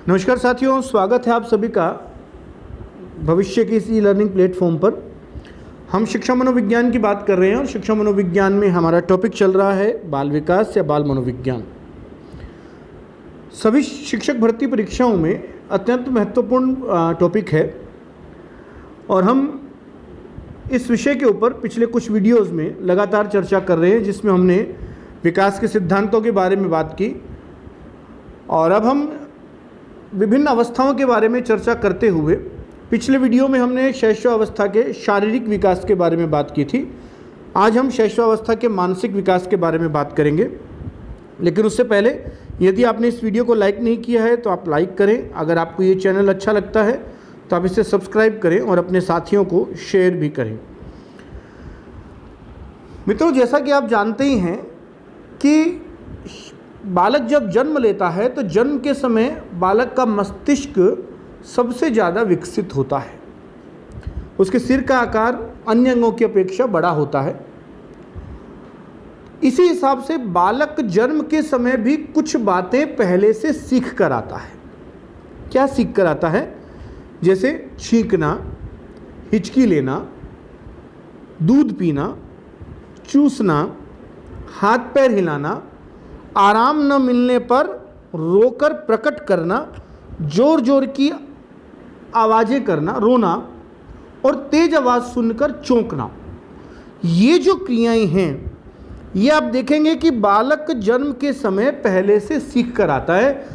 नमस्कार साथियों, स्वागत है आप सभी का भविष्य के इस ई लर्निंग प्लेटफॉर्म पर। हम शिक्षा मनोविज्ञान की बात कर रहे हैं और शिक्षा मनोविज्ञान में हमारा टॉपिक चल रहा है बाल विकास या बाल मनोविज्ञान। सभी शिक्षक भर्ती परीक्षाओं में अत्यंत महत्वपूर्ण टॉपिक है और हम इस विषय के ऊपर पिछले कुछ वीडियोज़ में लगातार चर्चा कर रहे हैं, जिसमें हमने विकास के सिद्धांतों के बारे में बात की और अब हम विभिन्न अवस्थाओं के बारे में चर्चा करते हुए पिछले वीडियो में हमने शैशवावस्था के शारीरिक विकास के बारे में बात की थी। आज हम शैशवावस्था के मानसिक विकास के बारे में बात करेंगे, लेकिन उससे पहले यदि आपने इस वीडियो को लाइक नहीं किया है तो आप लाइक करें। अगर आपको ये चैनल अच्छा लगता है तो आप इसे सब्सक्राइब करें और अपने साथियों को शेयर भी करें। मित्रों, जैसा कि आप जानते ही हैं कि बालक जब जन्म लेता है तो जन्म के समय बालक का मस्तिष्क सबसे ज़्यादा विकसित होता है। उसके सिर का आकार अन्य अंगों की अपेक्षा बड़ा होता है। इसी हिसाब से बालक जन्म के समय भी कुछ बातें पहले से सीख कर आता है। क्या सीख कर आता है? जैसे छींकना, हिचकी लेना, दूध पीना, चूसना, हाथ पैर हिलाना, आराम न मिलने पर रोकर प्रकट करना, जोर जोर की आवाज़ें करना, रोना और तेज आवाज़ सुनकर चौंकना। ये जो क्रियाएं हैं, ये आप देखेंगे कि बालक जन्म के समय पहले से सीख कर आता है।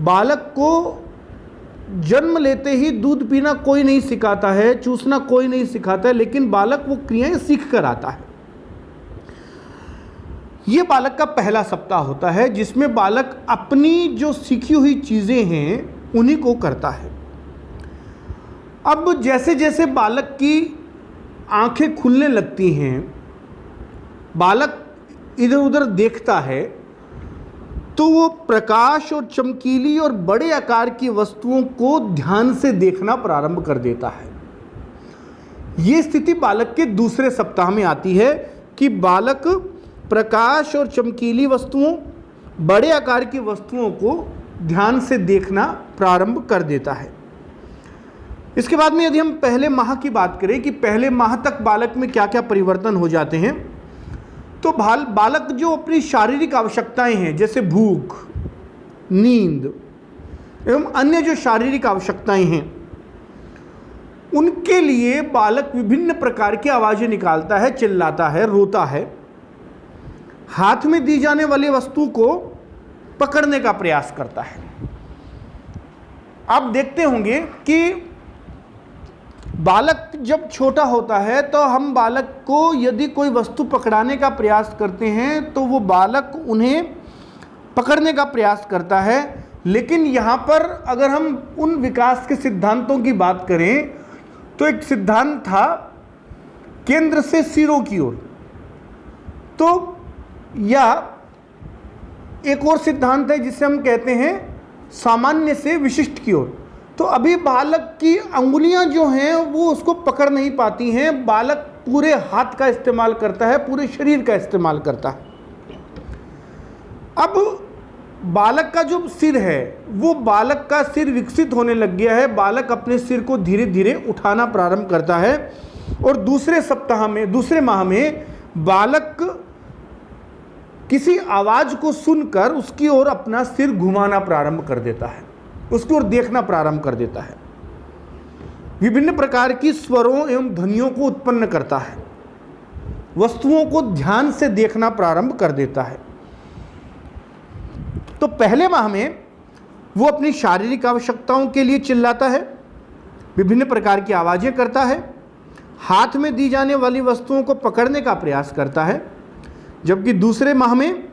बालक को जन्म लेते ही दूध पीना कोई नहीं सिखाता है, चूसना कोई नहीं सिखाता है, लेकिन बालक वो क्रियाएं सीख कर आता है। ये बालक का पहला सप्ताह होता है, जिसमें बालक अपनी जो सीखी हुई चीज़ें हैं उन्हीं को करता है। अब जैसे जैसे बालक की आंखें खुलने लगती हैं, बालक इधर उधर देखता है, तो वो प्रकाश और चमकीली और बड़े आकार की वस्तुओं को ध्यान से देखना प्रारंभ कर देता है। ये स्थिति बालक के दूसरे सप्ताह में आती है कि बालक प्रकाश और चमकीली वस्तुओं, बड़े आकार की वस्तुओं को ध्यान से देखना प्रारंभ कर देता है। इसके बाद में यदि हम पहले माह की बात करें कि पहले माह तक बालक में क्या क्या परिवर्तन हो जाते हैं, तो बालक जो अपनी शारीरिक आवश्यकताएं हैं, जैसे भूख, नींद एवं अन्य जो शारीरिक आवश्यकताएं हैं, उनके लिए बालक विभिन्न प्रकार की आवाज़ें निकालता है, चिल्लाता है, रोता है, हाथ में दी जाने वाली वस्तु को पकड़ने का प्रयास करता है। आप देखते होंगे कि बालक जब छोटा होता है तो हम बालक को यदि कोई वस्तु पकड़ाने का प्रयास करते हैं तो वो बालक उन्हें पकड़ने का प्रयास करता है। लेकिन यहाँ पर अगर हम उन विकास के सिद्धांतों की बात करें तो एक सिद्धांत था केंद्र से सिरों की ओर, तो या एक और सिद्धांत है जिसे हम कहते हैं सामान्य से विशिष्ट की ओर। तो अभी बालक की अंगुलियां जो हैं वो उसको पकड़ नहीं पाती हैं। बालक पूरे हाथ का इस्तेमाल करता है, पूरे शरीर का इस्तेमाल करता है। अब बालक का जो सिर है, वो बालक का सिर विकसित होने लग गया है। बालक अपने सिर को धीरे धीरे उठाना प्रारंभ करता है और दूसरे माह में बालक किसी आवाज़ को सुनकर उसकी ओर अपना सिर घुमाना प्रारंभ कर देता है, उसकी ओर देखना प्रारंभ कर देता है, विभिन्न प्रकार की स्वरों एवं ध्वनियों को उत्पन्न करता है, वस्तुओं को ध्यान से देखना प्रारंभ कर देता है। तो पहले माह में वो अपनी शारीरिक आवश्यकताओं के लिए चिल्लाता है, विभिन्न प्रकार की आवाज़ें करता है, हाथ में दी जाने वाली वस्तुओं को पकड़ने का प्रयास करता है। जबकि दूसरे माह में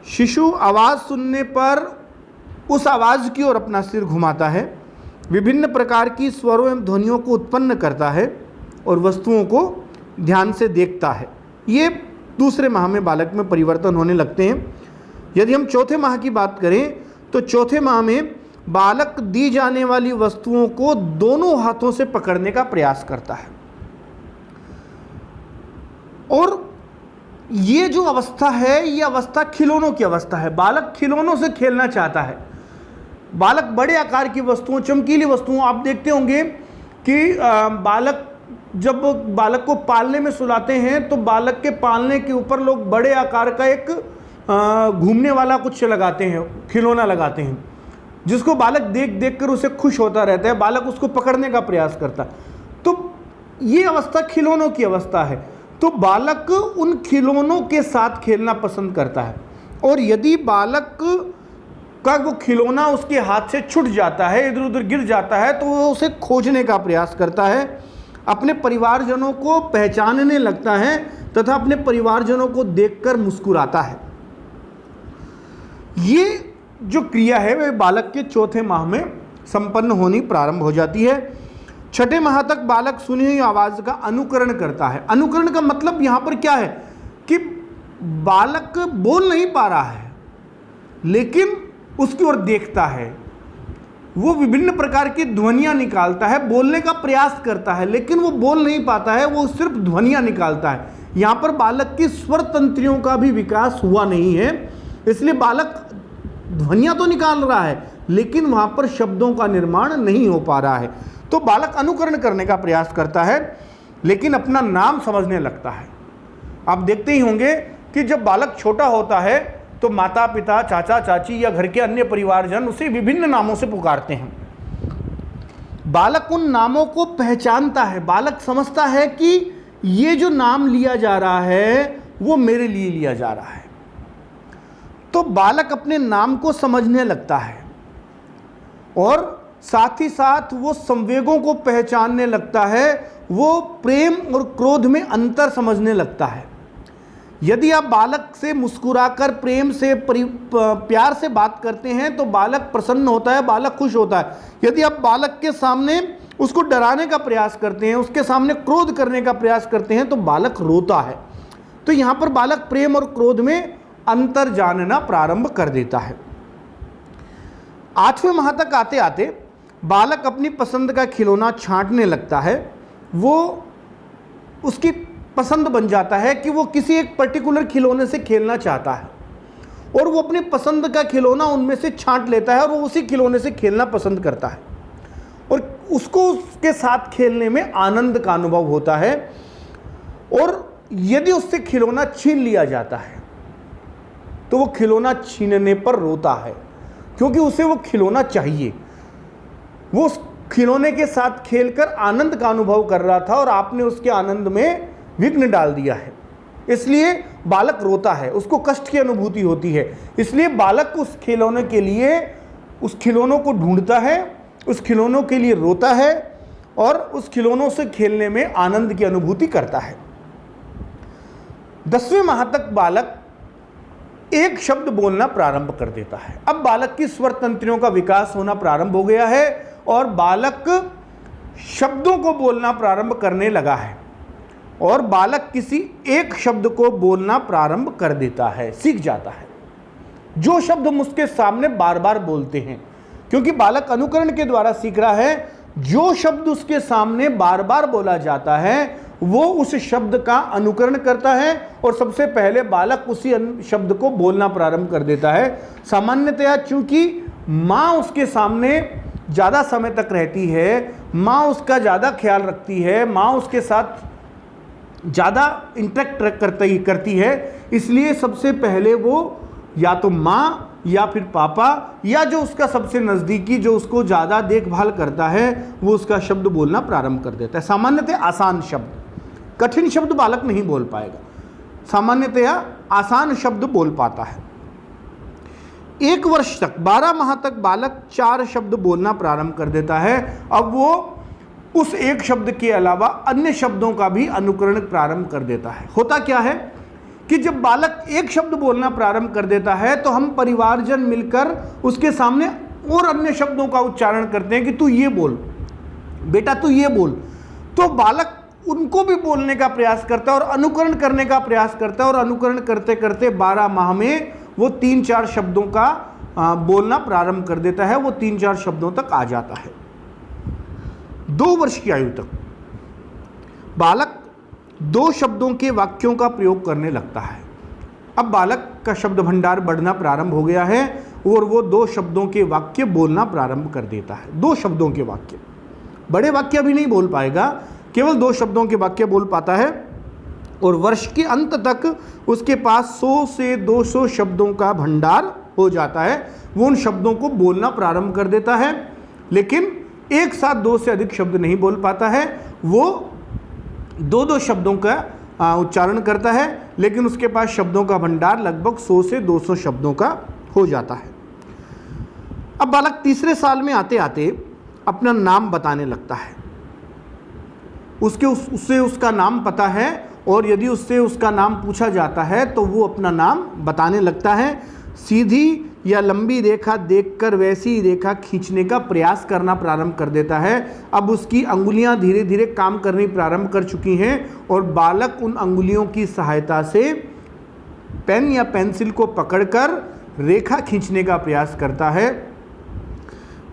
शिशु आवाज़ सुनने पर उस आवाज़ की ओर अपना सिर घुमाता है, विभिन्न प्रकार की स्वरों एवं ध्वनियों को उत्पन्न करता है और वस्तुओं को ध्यान से देखता है। ये दूसरे माह में बालक में परिवर्तन होने लगते हैं। यदि हम चौथे माह की बात करें तो चौथे माह में बालक दी जाने वाली वस्तुओं को दोनों हाथों से पकड़ने का प्रयास करता है और ये जो अवस्था है, ये अवस्था खिलौनों की अवस्था है। बालक खिलौनों से खेलना चाहता है। बालक बड़े आकार की वस्तुओं, चमकीली वस्तुओं, आप देखते होंगे कि जब बालक को पालने में सुलाते हैं तो बालक के पालने के ऊपर लोग बड़े आकार का एक घूमने वाला कुछ लगाते हैं, खिलौना लगाते हैं, जिसको बालक देख देख कर उसे खुश होता रहता है, बालक उसको पकड़ने का प्रयास करता है। तो ये अवस्था खिलौनों की अवस्था है। तो बालक उन खिलौनों के साथ खेलना पसंद करता है, और यदि बालक का वो खिलौना उसके हाथ से छूट जाता है, इधर उधर गिर जाता है, तो वो उसे खोजने का प्रयास करता है, अपने परिवारजनों को पहचानने लगता है तथा अपने परिवारजनों को देखकर मुस्कुराता है। ये जो क्रिया है वह बालक के चौथे माह में संपन्न होनी प्रारंभ हो जाती है। छठे माह तक बालक सुनी हुई आवाज का अनुकरण करता है। अनुकरण का मतलब यहां पर क्या है कि बालक बोल नहीं पा रहा है, लेकिन उसकी ओर देखता है, वो विभिन्न प्रकार की ध्वनियां निकालता है, बोलने का प्रयास करता है, लेकिन वो बोल नहीं पाता है, वो सिर्फ ध्वनियां निकालता है। यहां पर बालक की स्वर तंत्रियों का भी विकास हुआ नहीं है, इसलिए बालक ध्वनियां तो निकाल रहा है, लेकिन वहां पर शब्दों का निर्माण नहीं हो पा रहा है। तो बालक अनुकरण करने का प्रयास करता है, लेकिन अपना नाम समझने लगता है। आप देखते ही होंगे कि जब बालक छोटा होता है तो माता पिता, चाचा चाची या घर के अन्य परिवारजन उसे विभिन्न नामों से पुकारते हैं। बालक उन नामों को पहचानता है, बालक समझता है कि ये जो नाम लिया जा रहा है वो मेरे लिए लिया जा रहा है। तो बालक अपने नाम को समझने लगता है, और साथ ही साथ वो संवेगों को पहचानने लगता है, वो प्रेम और क्रोध में अंतर समझने लगता है। यदि आप बालक से मुस्कुराकर प्रेम से प्यार से बात करते हैं तो बालक प्रसन्न होता है, बालक खुश होता है। यदि आप बालक के सामने उसको डराने का प्रयास करते हैं, उसके सामने क्रोध करने का प्रयास करते हैं, तो बालक रोता है। तो यहाँ पर बालक प्रेम और क्रोध में अंतर जानना प्रारंभ कर देता है। 8वें माह तक आते आते बालक अपनी पसंद का खिलौना छांटने लगता है। वो उसकी पसंद बन जाता है कि वो किसी एक पर्टिकुलर खिलौने से खेलना चाहता है, और वो अपनी पसंद का खिलौना उनमें से छांट लेता है और वो उसी खिलौने से खेलना पसंद करता है, और उसको उसके साथ खेलने में आनंद का अनुभव होता है। और यदि उससे खिलौना छीन लिया जाता है तो वो खिलौना छीनने पर रोता है, क्योंकि उसे वो खिलौना चाहिए। वो उस खिलौने के साथ खेलकर आनंद का अनुभव कर रहा था और आपने उसके आनंद में विघ्न डाल दिया है, इसलिए बालक रोता है, उसको कष्ट की अनुभूति होती है। इसलिए बालक उस खिलौने के लिए उस खिलौनों को ढूंढता है, उस खिलौनों के लिए रोता है और उस खिलौनों से खेलने में आनंद की अनुभूति करता है। 10वें माह तक बालक एक शब्द बोलना प्रारंभ कर देता है। अब बालक की स्वर तंत्रियों का विकास होना प्रारंभ हो गया है और बालक शब्दों को बोलना प्रारंभ करने लगा है, और बालक किसी एक शब्द को बोलना प्रारंभ कर देता है, सीख जाता है। जो शब्द हम उसके सामने बार बार बोलते हैं, क्योंकि बालक अनुकरण के द्वारा सीख रहा है, जो शब्द उसके सामने बार बार बोला जाता है वो उस शब्द का अनुकरण करता है, और सबसे पहले बालक उसी शब्द को बोलना प्रारंभ कर देता है। सामान्यतया चूंकि माँ उसके सामने ज़्यादा समय तक रहती है, माँ उसका ज़्यादा ख्याल रखती है, माँ उसके साथ ज़्यादा इंटरेक्ट करती है, इसलिए सबसे पहले वो या तो माँ या फिर पापा या जो उसका सबसे नज़दीकी जो उसको ज़्यादा देखभाल करता है वो उसका शब्द बोलना प्रारंभ कर देता है। सामान्यतः आसान शब्द, कठिन शब्द बालक नहीं बोल पाएगा, सामान्यतया आसान शब्द बोल पाता है। 1 वर्ष तक 12 माह तक बालक 4 शब्द बोलना प्रारंभ कर देता है। अब वो उस एक शब्द के अलावा अन्य शब्दों का भी अनुकरण प्रारंभ कर देता है। होता क्या है कि जब बालक एक शब्द बोलना प्रारंभ कर देता है तो हम परिवारजन मिलकर उसके सामने और अन्य शब्दों का उच्चारण करते हैं कि तू ये बोल बेटा, तू ये बोल। तो बालक उनको भी बोलने का प्रयास करता है और अनुकरण करने का प्रयास करता है, और अनुकरण करते करते 12 माह में वो 3-4 शब्दों का बोलना प्रारंभ कर देता है, वो 3-4 शब्दों तक आ जाता है। 2 वर्ष की आयु तक बालक 2 शब्दों के वाक्यों का प्रयोग करने लगता है। अब बालक का शब्द भंडार बढ़ना प्रारंभ हो गया है और वो 2 शब्दों के वाक्य बोलना प्रारंभ कर देता है। 2 शब्दों के वाक्य, बड़े वाक्य भी नहीं बोल पाएगा, केवल 2 शब्दों के वाक्य बोल पाता है। और वर्ष के अंत तक उसके पास 100 से 200 शब्दों का भंडार हो जाता है। वो उन शब्दों को बोलना प्रारंभ कर देता है, लेकिन एक साथ 2 से अधिक शब्द नहीं बोल पाता है। वो 2-2 शब्दों का उच्चारण करता है, लेकिन उसके पास शब्दों का भंडार लगभग 100 से 200 शब्दों का हो जाता है। अब बालक तीसरे साल में आते आते अपना नाम बताने लगता है। उससे उसका नाम पता है, और यदि उससे उसका नाम पूछा जाता है तो वो अपना नाम बताने लगता है। सीधी या लंबी रेखा देखकर वैसी रेखा खींचने का प्रयास करना प्रारंभ कर देता है। अब उसकी अंगुलियां धीरे धीरे काम करनी प्रारंभ कर चुकी हैं, और बालक उन अंगुलियों की सहायता से पेन या पेंसिल को पकड़कर रेखा खींचने का प्रयास करता है।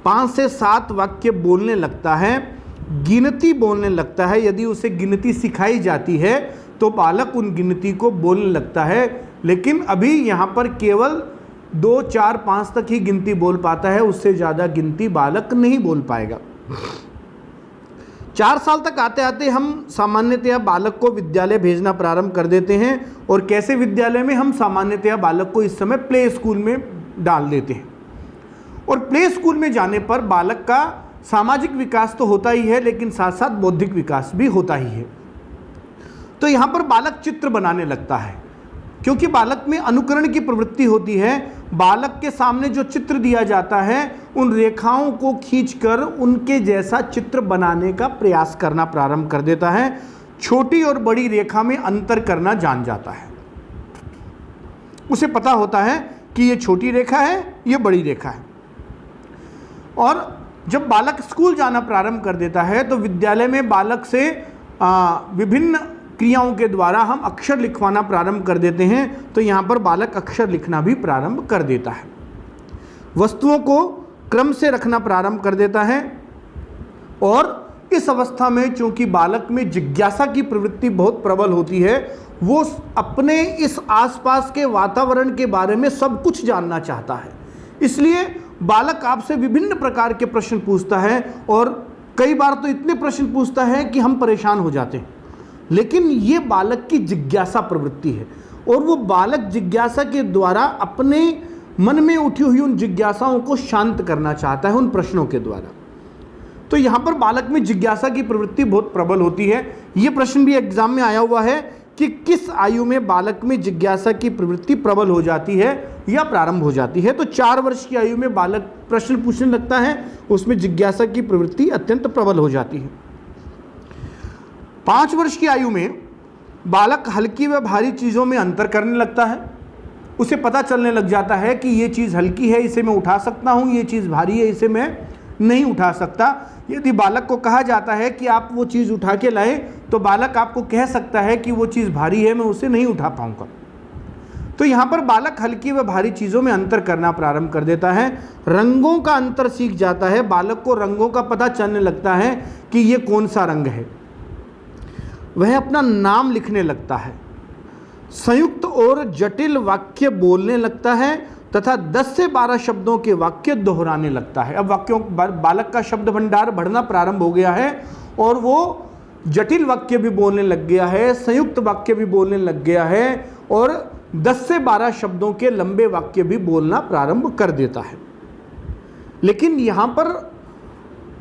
5 से 7 वाक्य बोलने लगता है, गिनती बोलने लगता है। यदि उसे गिनती सिखाई जाती है तो बालक उन गिनती को बोलने लगता है, लेकिन अभी यहाँ पर केवल 2, 4, 5 तक ही गिनती बोल पाता है, उससे ज़्यादा गिनती बालक नहीं बोल पाएगा। 4 साल तक आते आते हम सामान्यतया बालक को विद्यालय भेजना प्रारंभ कर देते हैं। और कैसे विद्यालय में, हम सामान्यतया बालक को इस समय प्ले स्कूल में डाल देते हैं। और प्ले स्कूल में जाने पर बालक का सामाजिक विकास तो होता ही है, लेकिन साथ साथ बौद्धिक विकास भी होता ही है। तो यहाँ पर बालक चित्र बनाने लगता है, क्योंकि बालक में अनुकरण की प्रवृत्ति होती है। बालक के सामने जो चित्र दिया जाता है, उन रेखाओं को खींचकर उनके जैसा चित्र बनाने का प्रयास करना प्रारंभ कर देता है। छोटी और बड़ी रेखा में अंतर करना जान जाता है। उसे पता होता है कि ये छोटी रेखा है, ये बड़ी रेखा है। और जब बालक स्कूल जाना प्रारंभ कर देता है तो विद्यालय में बालक से विभिन्न क्रियाओं के द्वारा हम अक्षर लिखवाना प्रारंभ कर देते हैं। तो यहाँ पर बालक अक्षर लिखना भी प्रारंभ कर देता है। वस्तुओं को क्रम से रखना प्रारंभ कर देता है। और इस अवस्था में चूंकि बालक में जिज्ञासा की प्रवृत्ति बहुत प्रबल होती है, वो अपने इस आसपास के वातावरण के बारे में सब कुछ जानना चाहता है। इसलिए बालक आपसे विभिन्न प्रकार के प्रश्न पूछता है, और कई बार तो इतने प्रश्न पूछता है कि हम परेशान हो जाते हैं। लेकिन ये बालक की जिज्ञासा प्रवृत्ति है, और वो बालक जिज्ञासा के द्वारा अपने मन में उठी हुई उन जिज्ञासाओं को शांत करना चाहता है उन प्रश्नों के द्वारा। तो यहाँ पर बालक में जिज्ञासा की प्रवृत्ति बहुत प्रबल होती है। ये प्रश्न भी एग्जाम में आया हुआ है कि किस आयु में बालक में जिज्ञासा की प्रवृत्ति प्रबल हो जाती है या प्रारंभ हो जाती है। तो 4 वर्ष की आयु में बालक प्रश्न पूछने लगता है, उसमें जिज्ञासा की प्रवृत्ति अत्यंत प्रबल हो जाती है। 5 वर्ष की आयु में बालक हल्की व भारी चीज़ों में अंतर करने लगता है। उसे पता चलने लग जाता है कि ये चीज़ हल्की है, इसे मैं उठा सकता हूँ, ये चीज़ भारी है, इसे मैं नहीं उठा सकता। यदि बालक को कहा जाता है कि आप वो चीज़ उठा के लाएं, तो बालक आपको कह सकता है कि वो चीज़ भारी है, मैं उसे नहीं उठा पाऊँगा। तो यहाँ पर बालक हल्की व भारी चीज़ों में अंतर करना प्रारंभ कर देता है। रंगों का अंतर सीख जाता है। बालक को रंगों का पता चलने लगता है कि ये कौन सा रंग है। वह अपना नाम लिखने लगता है। संयुक्त और जटिल वाक्य बोलने लगता है तथा 10 से 12 शब्दों के वाक्य दोहराने लगता है। अब बालक का शब्द भंडार बढ़ना प्रारंभ हो गया है, और वो जटिल वाक्य भी बोलने लग गया है, संयुक्त वाक्य भी बोलने लग गया है, और 10 से 12 शब्दों के लंबे वाक्य भी बोलना प्रारंभ कर देता है। लेकिन यहाँ पर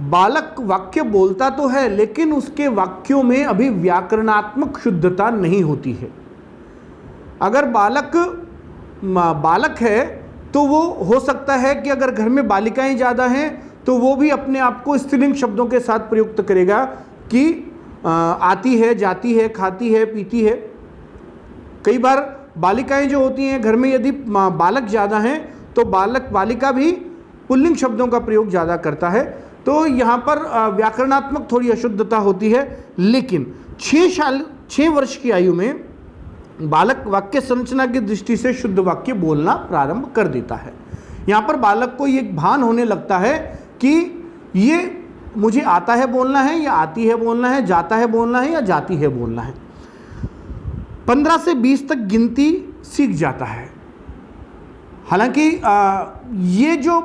बालक वाक्य बोलता तो है, लेकिन उसके वाक्यों में अभी व्याकरणात्मक शुद्धता नहीं होती है। अगर बालक है तो वो हो सकता है कि अगर घर में बालिकाएं ज़्यादा हैं तो वो भी अपने आप को स्त्रीलिंग शब्दों के साथ प्रयुक्त करेगा कि आती है, जाती है, खाती है, पीती है। कई बार बालिकाएं जो होती हैं घर में, यदि बालक ज़्यादा हैं तो बालिका भी पुल्लिंग शब्दों का प्रयोग ज़्यादा करता है। तो यहाँ पर व्याकरणात्मक थोड़ी अशुद्धता होती है। लेकिन 6 वर्ष की आयु में बालक वाक्य संरचना की दृष्टि से शुद्ध वाक्य बोलना प्रारंभ कर देता है। यहाँ पर बालक को ये भान होने लगता है कि ये मुझे आता है बोलना है या आती है बोलना है, जाता है बोलना है या जाती है बोलना है। 15 से 20 तक गिनती सीख जाता है। हालांकि ये जो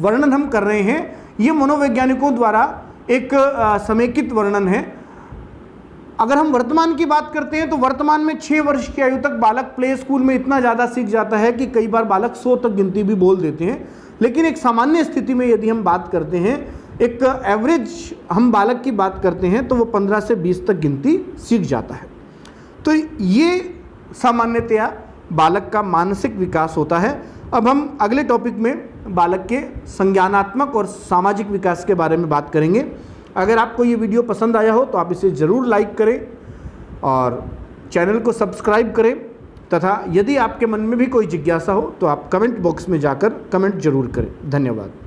वर्णन हम कर रहे हैं ये मनोवैज्ञानिकों द्वारा एक समेकित वर्णन है। अगर हम वर्तमान की बात करते हैं तो वर्तमान में 6 वर्ष की आयु तक बालक प्ले स्कूल में इतना ज़्यादा सीख जाता है कि कई बार बालक 100 तक गिनती भी बोल देते हैं। लेकिन एक सामान्य स्थिति में यदि हम बात करते हैं, एक एवरेज हम बालक की बात करते हैं, तो वो 15 से 20 तक गिनती सीख जाता है। तो ये सामान्यतया बालक का मानसिक विकास होता है। अब हम अगले टॉपिक में बालक के संज्ञानात्मक और सामाजिक विकास के बारे में बात करेंगे। अगर आपको ये वीडियो पसंद आया हो तो आप इसे ज़रूर लाइक करें और चैनल को सब्सक्राइब करें, तथा यदि आपके मन में भी कोई जिज्ञासा हो तो आप कमेंट बॉक्स में जाकर कमेंट जरूर करें। धन्यवाद।